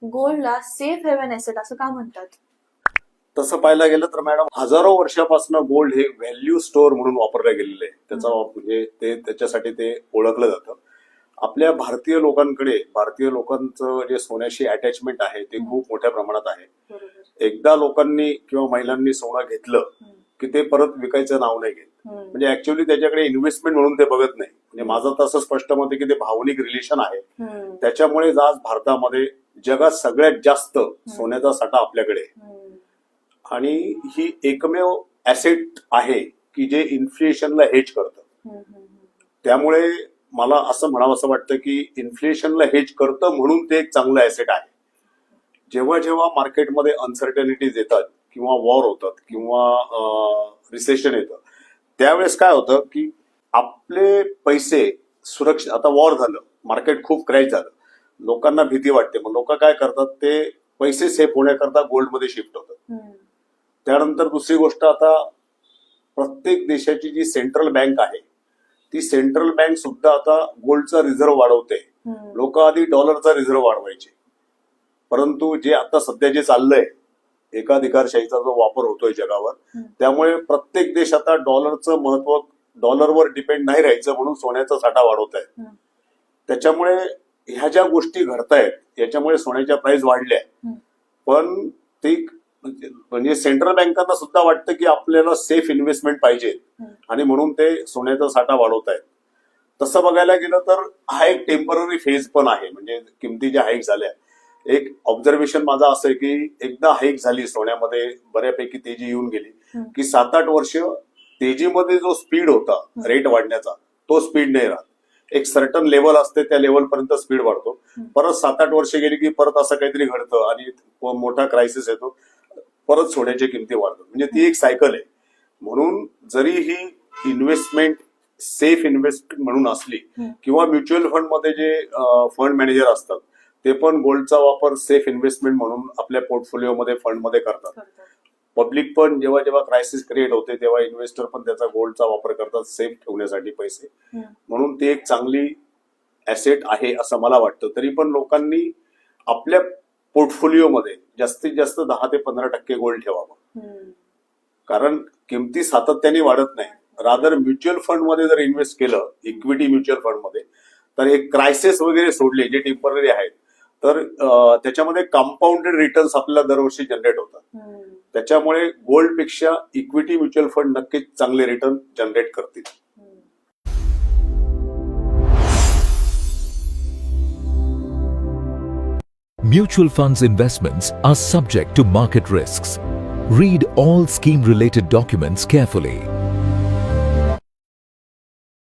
गोल्डला safe haven asset असं का म्हणतात? तसं पाहायला गेलं तर मॅडम हजारो वर्षापासून गोल्ड हे व्हॅल्यू स्टोअर म्हणून वापरलं गेलेलं आहे. त्याचा म्हणजे त्याच्यासाठी ते ओळखलं जातं. आपल्या भारतीय लोकांचं जे सोन्याशी अटॅचमेंट आहे ते खूप मोठ्या प्रमाणात आहे. बरोबर. एकदा लोकांनी किंवा महिलांनी सोनं घेतलं की ते परत विकायचं नाव नाही घेत. म्हणजे ऍक्च्युअली त्याच्याकडे इन्व्हेस्टमेंट म्हणून ते बघत नाही. म्हणजे माझं तसं स्पष्ट मत आहे की ते भावनिक रिलेशन आहे. त्याच्यामुळे आज भारतामध्ये जगात सगळ्यात जास्त सोन्याचा साठा आपल्याकडे आहे. आणि ही एकमेव ऍसेट आहे की जे इन्फ्लेशनला हेज करतं. त्यामुळे मला असं म्हणावं वाटतं की इन्फ्लेशनला हेज करतं म्हणून ते एक चांगलं ऍसेट आहे. जेव्हा जेव्हा मार्केटमध्ये अनसर्टनिटीज येतात किंवा वॉर होतात किंवा रिसेशन येतं त्यावेळेस काय होतं की आपले पैसे सुरक्षित, आता वॉर झालं, मार्केट खूप क्रॅश झालं, लोकांना भीती वाटते, मग लोक काय करतात ते पैसे सेफ होण्याकरता गोल्डमध्ये शिफ्ट होतात. त्यानंतर दुसरी गोष्ट, आता प्रत्येक देशाची जी सेंट्रल बँक आहे ती सेंट्रल बँक सुद्धा आता गोल्डचा रिझर्व्ह वाढवते. लोक आधी डॉलरचा रिझर्व्ह वाढवायचे, परंतु जे आता सध्या जे चाललंय एकाधिकारशाहीचा जो वापर होतोय जगावर, त्यामुळे प्रत्येक देश आता डॉलरचं महत्व, डॉलरवर डिपेंड नाही राहायचं म्हणून सोन्याचा साठा वाढवत आहे. त्याच्यामुळे ह्या ज्या गोष्टी घडतायत याच्यामुळे सोन्याच्या प्राइस वाढल्या. पण ते म्हणजे सेंट्रल बँकांना सुद्धा वाटतं की आपल्याला सेफ इन्व्हेस्टमेंट पाहिजे आणि म्हणून ते सोन्याचा साठा वाढवत आहेत. तसं बघायला गेलं तर हा एक टेम्पररी फेज पण आहे. म्हणजे किमती ज्या हाईक झाल्या, एक ऑब्झर्वेशन माझा असं आहे की एकदा हाईक झाली सोन्यामध्ये, बऱ्यापैकी तेजी येऊन गेली की 7-8 वर्ष तेजीमध्ये जो स्पीड होता रेट वाढण्याचा तो स्पीड नाही राहत. एक सर्टन लेवल असते, त्या लेवलपर्यंत स्पीड वाढतो. परत 7-8 वर्ष गेली की परत असं काहीतरी घडतं आणि मोठा क्रायसिस येतो, परत सोन्याच्या किमती वाढतात. म्हणजे ती एक सायकल आहे. म्हणून जरी ही इन्व्हेस्टमेंट सेफ इन्व्हेस्टमेंट म्हणून असली किंवा म्युच्युअल फंड मध्ये जे फंड मॅनेजर असतात ते पण गोल्डचा वापर सेफ इन्व्हेस्टमेंट म्हणून आपल्या पोर्टफोलिओमध्ये फंडमध्ये करतात. पब्लिक पण जेव्हा जेव्हा क्रायसिस क्रिएट होते तेव्हा इन्व्हेस्टर पण त्याचा गोल्डचा वापर करतात सेफ ठेवण्यासाठी पैसे. म्हणून ती एक चांगली ऍसेट आहे असं मला वाटतं. तरी पण लोकांनी आपल्या पोर्टफोलिओमध्ये जास्तीत जास्त 10 ते 15% गोल्ड ठेवावं. कारण किमती सातत्याने वाढत नाही. रादर म्युच्युअल फंड मध्ये जर इन्व्हेस्ट केलं, इक्विटी म्युच्युअल फंड मध्ये, तर हे क्रायसिस वगैरे सोडले जे टेम्पररी आहेत तर त्याच्यामध्ये कंपाऊंडेड रिटर्न्स आपल्याला दरवर्षी जनरेट होतात. त्याच्यामुळे गोल्ड पेक्षा इक्विटी म्युच्युअल फंड नक्कीच चांगले रिटर्न जनरेट करतील. Mutual funds investments are subject to market risks. Read all scheme-related documents carefully.